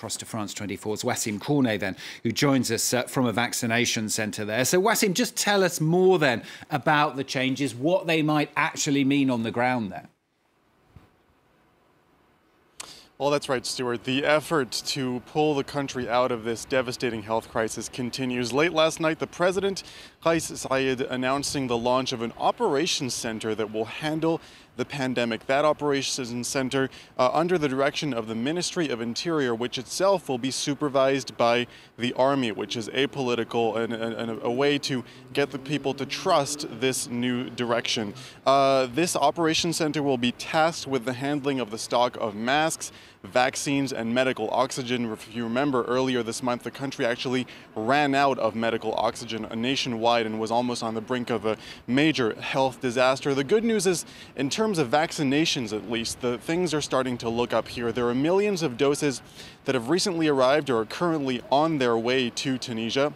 Across to France 24's Wassim Cornet then, who joins us from a vaccination centre there. So Wassim, just tell us more then about the changes, what they might actually mean on the ground there. Well, that's right, Stuart. The effort to pull the country out of this devastating health crisis continues. Late last night, the president, Saied, announcing the launch of an operations center that will handle the pandemic. That operations center under the direction of the Ministry of Interior, which itself will be supervised by the army, which is apolitical and a way to get the people to trust this new direction. This operations center will be tasked with the handling of the stock of masks, vaccines, and medical oxygen. If you remember, earlier this month, the country actually ran out of medical oxygen nationwide and was almost on the brink of a major health disaster. The good news is, in terms of vaccinations at least, the things are starting to look up here. There are millions of doses that have recently arrived or are currently on their way to Tunisia.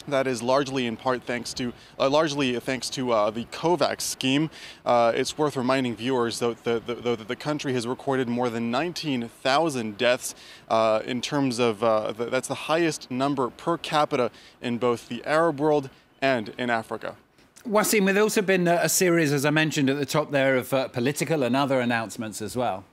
That is largely in part thanks to the COVAX scheme. It's worth reminding viewers, though, that the country has recorded more than 19,000 deaths in terms of that's the highest number per capita in both the Arab world and in Africa. Wassim, there's also been a series, as I mentioned at the top there, of political and other announcements as well.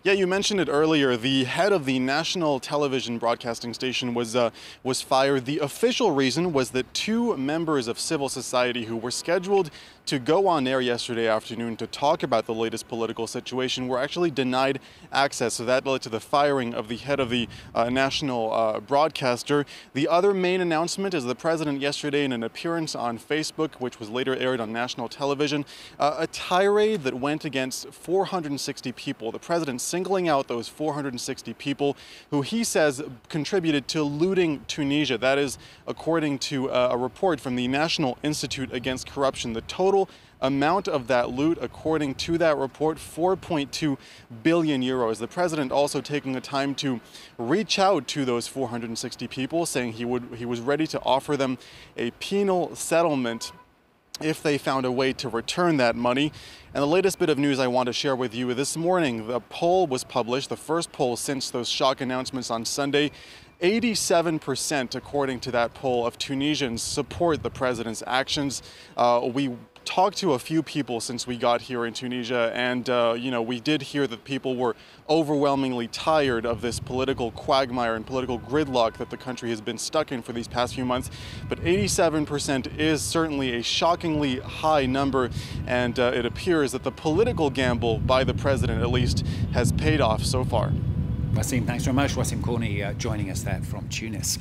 Yeah, you mentioned it earlier. The head of the national television broadcasting station was fired. The official reason was that two members of civil society who were scheduled to go on air yesterday afternoon to talk about the latest political situation were actually denied access. So that led to the firing of the head of the national broadcaster. The other main announcement is the president yesterday in an appearance on Facebook, which was later aired on national television, a tirade that went against 460 people. The president singling out those 460 people who he says contributed to looting Tunisia. That is according to a report from the National Institute Against Corruption. The total amount of that loot, according to that report, 4.2 billion euros. The president also taking the time to reach out to those 460 people, saying he was ready to offer them a penal settlement if they found a way to return that money. And the latest bit of news I want to share with you, this morning the poll was published, the first poll since those shock announcements on Sunday. 87%, according to that poll, of Tunisians support the president's actions. We talked to a few people since we got here in Tunisia, and we did hear that people were overwhelmingly tired of this political quagmire and political gridlock that the country has been stuck in for these past few months. But 87% is certainly a shockingly high number, and it appears that the political gamble by the president, at least, has paid off so far. Wassim, thanks very much. Wassim Cornet joining us there from Tunis.